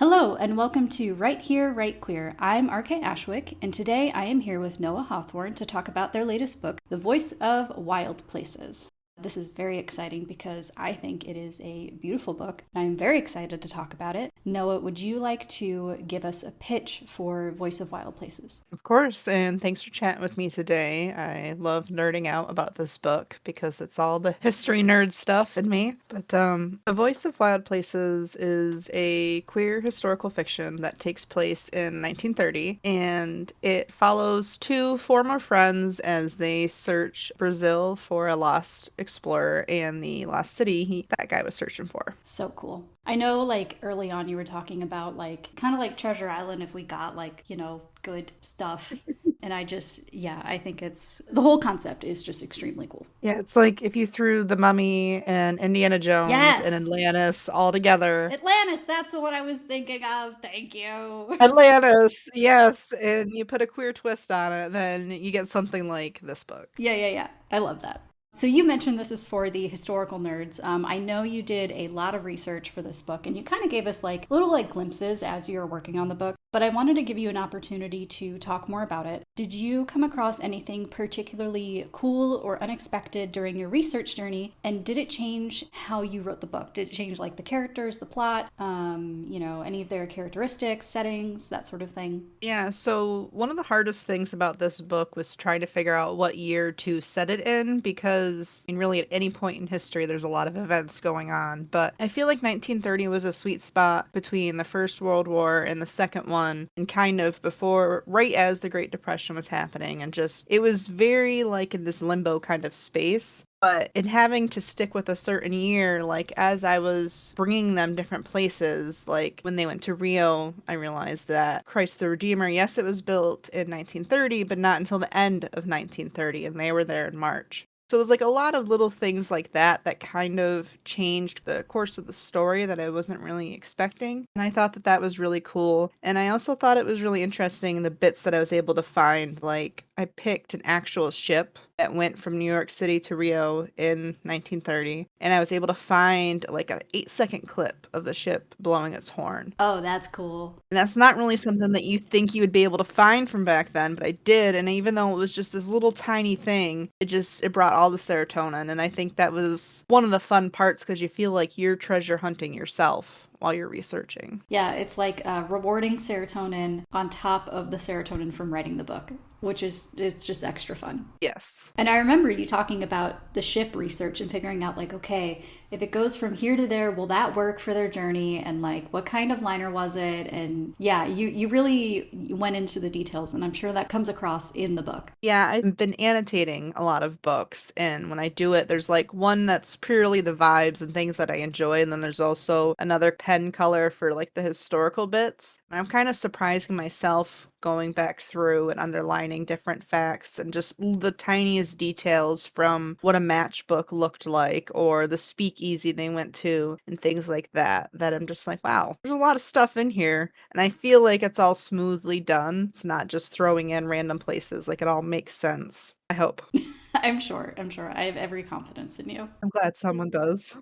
Hello, and welcome to Right Here, Right Queer. I'm RK Ashwick, and today I am here with Noah Hawthorne to talk about their latest book, The Voice of Wild Places. This is very exciting because I think it is a beautiful book, and I'm very excited to talk about it. Noah, would you like to give us a pitch for Voice of Wild Places? Of course, and thanks for chatting with me today. I love nerding out about this book because it's all the history nerd stuff in me. But The Voice of Wild Places is a queer historical fiction that takes place in 1930, and it follows two former friends as they search Brazil for a lost explorer and the lost city that guy was searching for. So cool. I know, like, early on you were talking about, like, kind of like Treasure Island if we got, like, good stuff. And I think the whole concept is just extremely cool. Yeah, it's like if you threw The Mummy and Indiana Jones and Yes! Atlantis all together. Atlantis, that's the one I was thinking of. Thank you. Atlantis, yes, and you put a queer twist on it, then you get something like this book. Yeah. I love that. So you mentioned this is for the historical nerds. I know you did a lot of research for this book, and you kind of gave us like little like glimpses as you were working on the book. But I wanted to give you an opportunity to talk more about it. Did you come across anything particularly cool or unexpected during your research journey? And did it change how you wrote the book? Did it change like the characters, the plot, any of their characteristics, settings, that sort of thing? Yeah, so one of the hardest things about this book was trying to figure out what year to set it in because, I mean, really at any point in history, there's a lot of events going on. But I feel like 1930 was a sweet spot between the First World War and the Second one, and kind of before, right as the Great Depression was happening, and just, it was very like in this limbo kind of space. But in having to stick with a certain year, like as I was bringing them different places, like when they went to Rio, I realized that Christ the Redeemer, yes, it was built in 1930, but not until the end of 1930, and they were there in March. So it was like a lot of little things like that that kind of changed the course of the story that I wasn't really expecting. And I thought that that was really cool. And I also thought it was really interesting the bits that I was able to find. Like I picked an actual ship that went from New York City to Rio in 1930, and I was able to find like an 8-second clip of the ship blowing its horn. Oh, that's cool. And that's not really something that you think you would be able to find from back then, but I did. And even though it was just this little tiny thing, it brought all the serotonin. And I think that was one of the fun parts because you feel like you're treasure hunting yourself while you're researching. Yeah, it's like rewarding serotonin on top of the serotonin from writing the book, it's just extra fun. Yes. And I remember you talking about the ship research and figuring out, like, okay, if it goes from here to there, will that work for their journey? And, like, what kind of liner was it? And yeah, you really went into the details, and I'm sure that comes across in the book. Yeah, I've been annotating a lot of books, and when I do it, there's like one that's purely the vibes and things that I enjoy, and then there's also another pen color for like the historical bits. And I'm kind of surprising myself going back through and underlining different facts and just the tiniest details from what a matchbook looked like or the speakeasy they went to and things like that, that I'm just like, wow, there's a lot of stuff in here. And I feel like it's all smoothly done. It's not just throwing in random places. Like it all makes sense. I hope. I'm sure. I have every confidence in you. I'm glad someone does.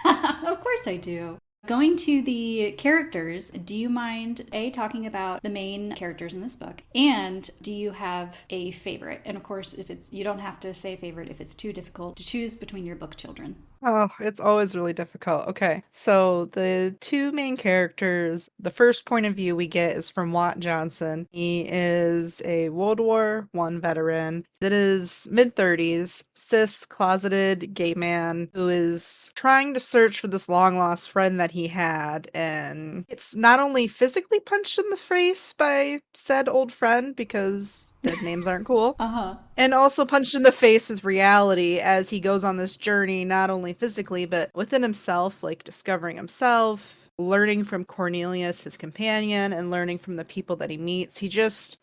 Of course I do. Going to the characters, do you mind talking about the main characters in this book? And do you have a favorite? And of course, if it's you don't have to say favorite if it's too difficult to choose between your book children. Oh, it's always really difficult. Okay, so the two main characters, the first point of view we get is from Watt Johnson. He is a World War One veteran that is mid-30s, cis, closeted gay man who is trying to search for this long-lost friend that he had, and it's not only physically punched in the face by said old friend because dead names aren't cool, Uh-huh. and also punched in the face with reality as he goes on this journey, not only physically, but within himself, like discovering himself, learning from Cornelius, his companion, and learning from the people that he meets.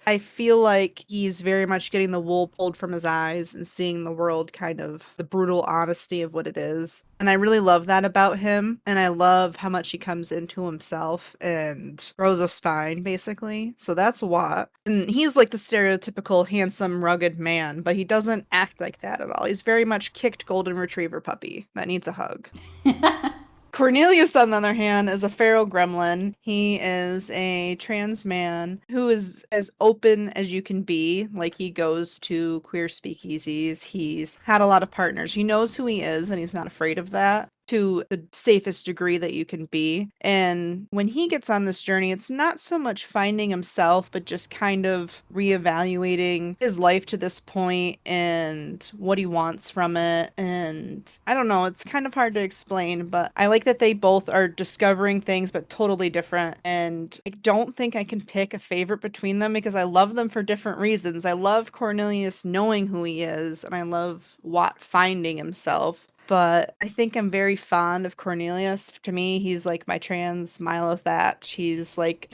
I feel like he's very much getting the wool pulled from his eyes and seeing the world kind of the brutal honesty of what it is. And I really love that about him. And I love how much he comes into himself and grows a spine, basically. So that's Watt. And he's like the stereotypical handsome, rugged man, but he doesn't act like that at all. He's very much kicked golden retriever puppy that needs a hug. Cornelius, on the other hand, is a feral gremlin. He is a trans man who is as open as you can be. Like, he goes to queer speakeasies. He's had a lot of partners. He knows who he is, and he's not afraid of that to the safest degree that you can be. And when he gets on this journey, it's not so much finding himself, but just kind of reevaluating his life to this point and what he wants from it. And I don't know, it's kind of hard to explain, but I like that they both are discovering things, but totally different. And I don't think I can pick a favorite between them because I love them for different reasons. I love Cornelius knowing who he is, and I love Watt finding himself. But I think I'm very fond of Cornelius. To me, he's like my trans Milo Thatch. He's like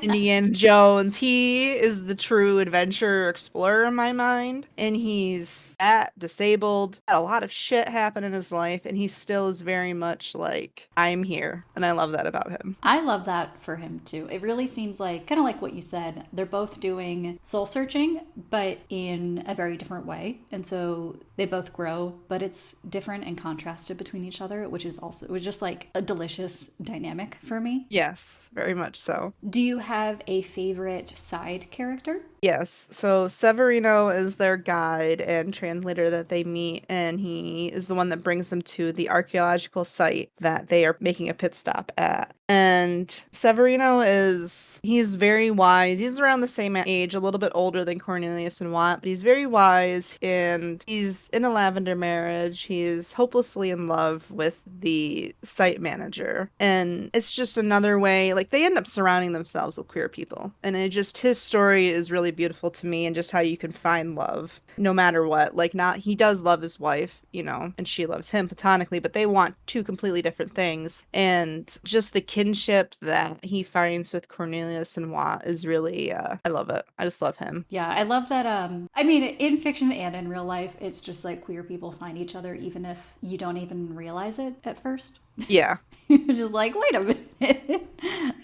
Indiana Jones. He is the true adventure explorer in my mind. And he's fat, disabled, had a lot of shit happen in his life. And he still is very much like, I'm here. And I love that about him. I love that for him too. It really seems like, kind of like what you said, they're both doing soul searching, but in a very different way. And so they both grow, but it's different and contrasted between each other, which is also, it was just like a delicious dynamic for me. Yes, very much so. Do you have a favorite side character? Yes, so Severino is their guide and translator that they meet, and he is the one that brings them to the archaeological site that they are making a pit stop at. And Severino he's very wise. He's around the same age, a little bit older than Cornelius and Watt, but he's very wise, and he's in a lavender marriage. He's hopelessly in love with the site manager. And it's just another way, like, they end up surrounding themselves with queer people. And his story is really beautiful to me, and just how you can find love no matter what. Like, not, he does love his wife, and she loves him platonically, but they want two completely different things. And just the kinship that he finds with Cornelius and Watt is really, I love it. I just love him. Yeah, I love that. I mean, in fiction and in real life, it's just like queer people find each other even if you don't even realize it at first. Yeah. You're just like, wait a minute.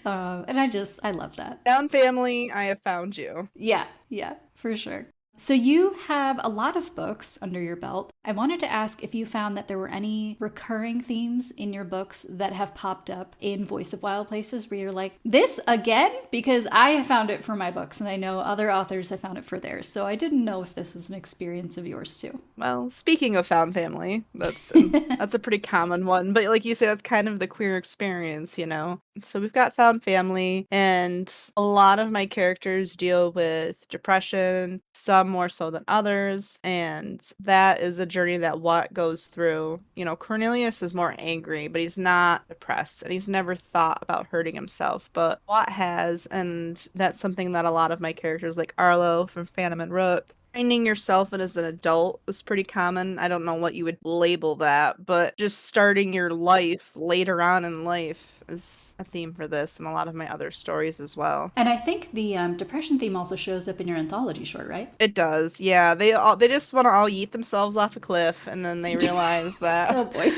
And I love that. Found family, I have found you. Yeah, for sure. So you have a lot of books under your belt. I wanted to ask if you found that there were any recurring themes in your books that have popped up in Voice of Wild Places where you're like, this again? Because I have found it for my books, and I know other authors have found it for theirs. So I didn't know if this was an experience of yours too. Well, speaking of found family, that's a pretty common one. But like you say, that's kind of the queer experience, So we've got found family, and a lot of my characters deal with depression, some more so than others, and that is a journey that Watt goes through. Cornelius is more angry, but he's not depressed, and he's never thought about hurting himself, but Watt has, and that's something that a lot of my characters, like Arlo from Phantom and Rook, finding yourself as an adult is pretty common. I don't know what you would label that, but just starting your life later on in life is a theme for this and a lot of my other stories as well. And I think the depression theme also shows up in your anthology short, right? It does, yeah. They just want to all yeet themselves off a cliff, and then they realize that oh boy,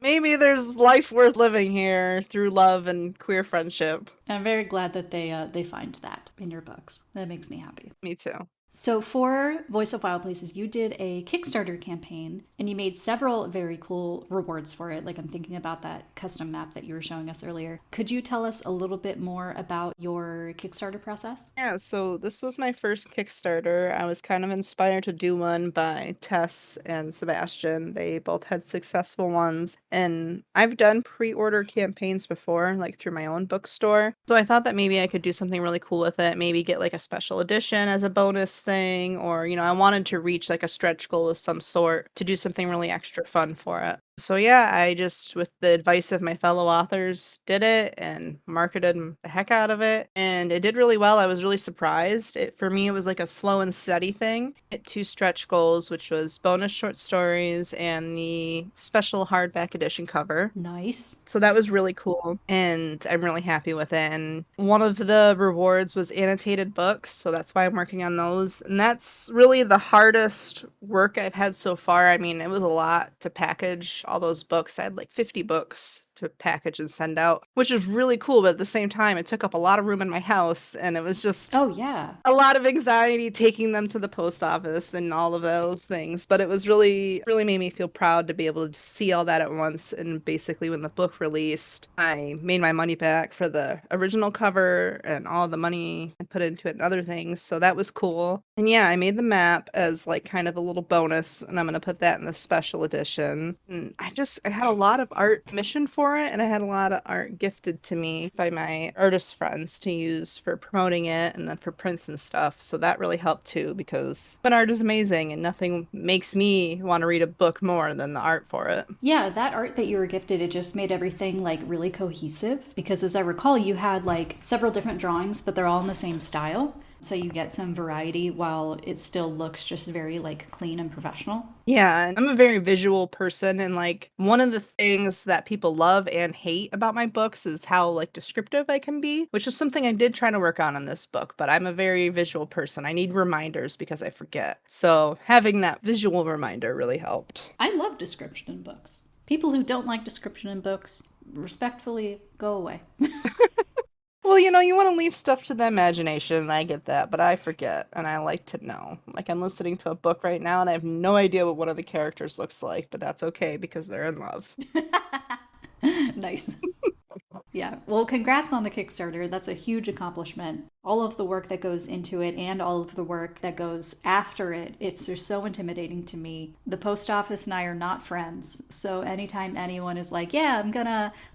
maybe there's life worth living here through love and queer friendship. I'm very glad that they find that in your books. That makes me happy. Me too. So for Voice of Wild Places, you did a Kickstarter campaign, and you made several very cool rewards for it. Like, I'm thinking about that custom map that you were showing us earlier. Could you tell us a little bit more about your Kickstarter process? Yeah, so this was my first Kickstarter. I was kind of inspired to do one by Tess and Sebastian. They both had successful ones, and I've done pre-order campaigns before, like through my own bookstore. So I thought that maybe I could do something really cool with it, maybe get like a special edition as a bonus thing, or I wanted to reach like a stretch goal of some sort to do something really extra fun for it. So yeah, I just, with the advice of my fellow authors, did it and marketed the heck out of it, and it did really well. I was really surprised. For me, it was like a slow and steady thing. Hit 2 stretch goals, which was bonus short stories and the special hardback edition cover. Nice. So that was really cool, and I'm really happy with it. And one of the rewards was annotated books, so that's why I'm working on those. And that's really the hardest work I've had so far. I mean, it was a lot to package all those books. I had like 50 books to package and send out, which is really cool. But at the same time, it took up a lot of room in my house, and it was just Oh, yeah. a lot of anxiety taking them to the post office and all of those things. But it was really, really made me feel proud to be able to see all that at once. And basically, when the book released, I made my money back for the original cover and all the money I put into it and other things. So that was cool. And yeah, I made the map as like kind of a little bonus, and I'm going to put that in the special edition. And I had a lot of art commissioned for it, and I had a lot of art gifted to me by my artist friends to use for promoting it and then for prints and stuff. So that really helped too, because fan art is amazing and nothing makes me want to read a book more than the art for it. Yeah, that art that you were gifted, it just made everything like really cohesive because as I recall, you had like several different drawings, but they're all in the same style. So you get some variety while it still looks just very like clean and professional. Yeah, and I'm a very visual person, and like one of the things that people love and hate about my books is how like descriptive I can be, which is something I did try to work on in this book, but I'm a very visual person. I need reminders because I forget. So having that visual reminder really helped. I love description in books. People who don't like description in books, respectfully, go away. Well, you want to leave stuff to the imagination, and I get that, but I forget, and I like to know. Like, I'm listening to a book right now, and I have no idea what one of the characters looks like, but that's okay because they're in love. Nice. Yeah. Well, congrats on the Kickstarter. That's a huge accomplishment. All of the work that goes into it and all of the work that goes after it, it's just so intimidating to me. The post office and I are not friends. So anytime anyone is like, yeah,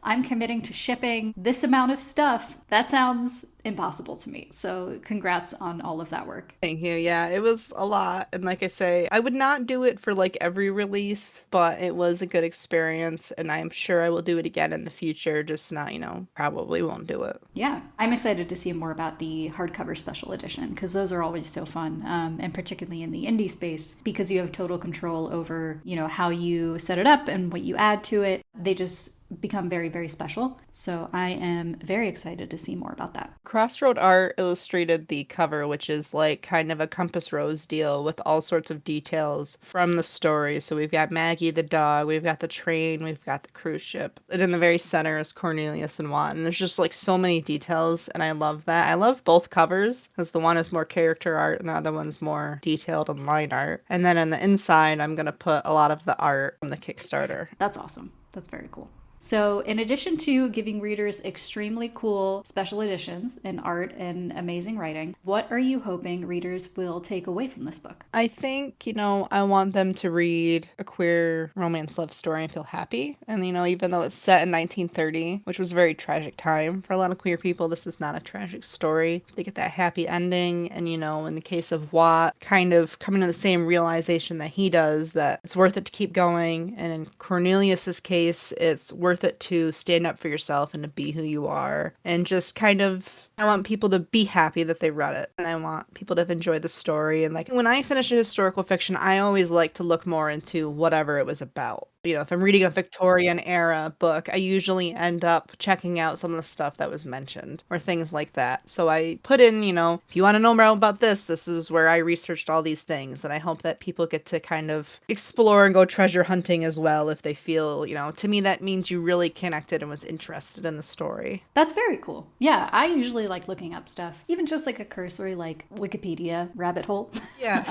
I'm committing to shipping this amount of stuff, that sounds impossible to me. So congrats on all of that work. Thank you. Yeah, it was a lot. And like I say, I would not do it for like every release, but it was a good experience. And I'm sure I will do it again in the future, just not, probably won't do it. Yeah. I'm excited to see more about the hardcover special edition because those are always so fun. And particularly in the indie space because you have total control over, how you set it up and what you add to it. They just become very, very special. So I am very excited to see more about that. Crossroad Art illustrated the cover, which is like kind of a Compass Rose deal with all sorts of details from the story. So we've got Maggie the dog, we've got the train, we've got the cruise ship. And in the very center is Cornelius and Juan. And there's just like so many details, and I love that. I love both covers because the one is more character art and the other one's more detailed and line art. And then on the inside, I'm going to put a lot of the art from the Kickstarter. That's awesome. That's very cool. So in addition to giving readers extremely cool special editions in art and amazing writing, what are you hoping readers will take away from this book? I think, I want them to read a queer romance love story and feel happy. And, even though it's set in 1930, which was a very tragic time for a lot of queer people, this is not a tragic story. They get that happy ending. And, in the case of Watt, kind of coming to the same realization that he does, that it's worth it to keep going. And in Cornelius's case, it's worth it to stand up for yourself and to be who you are, and just kind of, I want people to be happy that they read it, and I want people to enjoy the story. And like when I finish a historical fiction, I always like to look more into whatever it was about. If I'm reading a Victorian era book, I usually end up checking out some of the stuff that was mentioned or things like that. So I put in, if you want to know more about this is where I researched all these things. And I hope that people get to kind of explore and go treasure hunting as well if they feel, to me that means you really connected and was interested in the story. That's very cool. Yeah, I usually like looking up stuff, even just like a cursory like Wikipedia rabbit hole. Yes.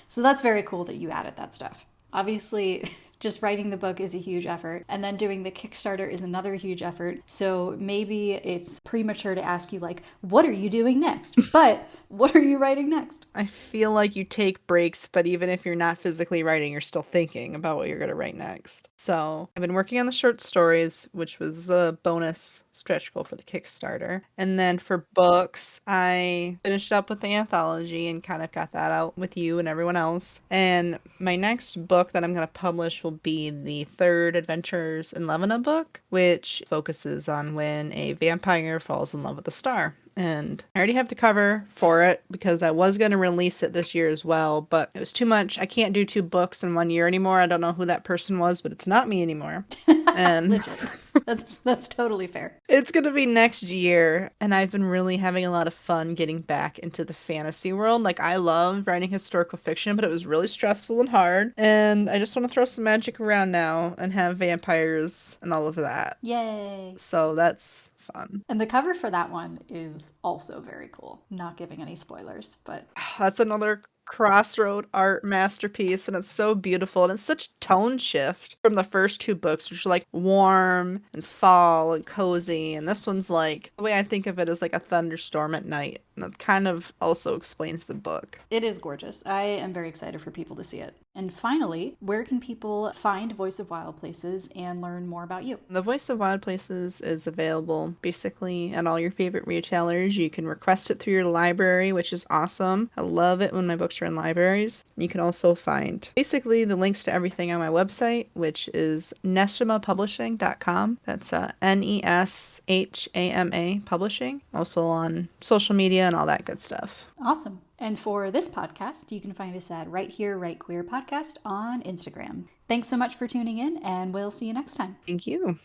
So that's very cool that you added that stuff. Obviously, just writing the book is a huge effort, and then doing the Kickstarter is another huge effort. So maybe it's premature to ask you, like, what are you doing next? But what are you writing next? I feel like you take breaks, but even if you're not physically writing, you're still thinking about what you're going to write next. So I've been working on the short stories, which was a bonus stretch goal for the Kickstarter. And then for books, I finished up with the anthology and kind of got that out with you and everyone else. And my next book that I'm going to publish will be the third Adventures in Levena book, which focuses on when a vampire falls in love with a star. and I already have the cover for it because I was going to release it this year as well, but it was too much. I can't do 2 books in 1 year anymore. I don't know who that person was, but it's not me anymore. And That's totally fair. it's going to be next year, and I've been really having a lot of fun getting back into the fantasy world. Like, I love writing historical fiction, but it was really stressful and hard, and I just want to throw some magic around now and have vampires and all of that. Yay. So that's fun. And the cover for that one is also very cool. Not giving any spoilers, but That's another crossroad art masterpiece, and it's so beautiful, and it's such a tone shift from the first 2 books, which are like warm and fall and cozy, and this one's like, the way I think of it is like a thunderstorm at night, and that kind of also explains the book. it is gorgeous. I am very excited for people to see it. And finally, where can people find Voice of Wild Places and learn more about you? The Voice of Wild Places is available basically at all your favorite retailers. You can request it through your library, which is awesome. I love it when my books are in libraries. You can also find basically the links to everything on my website, which is neshamapublishing.com. That's Neshama Publishing. Also on social media and all that good stuff. Awesome. And for this podcast, you can find us at Right Here, Right Queer Podcast on Instagram. Thanks so much for tuning in, and we'll see you next time. Thank you.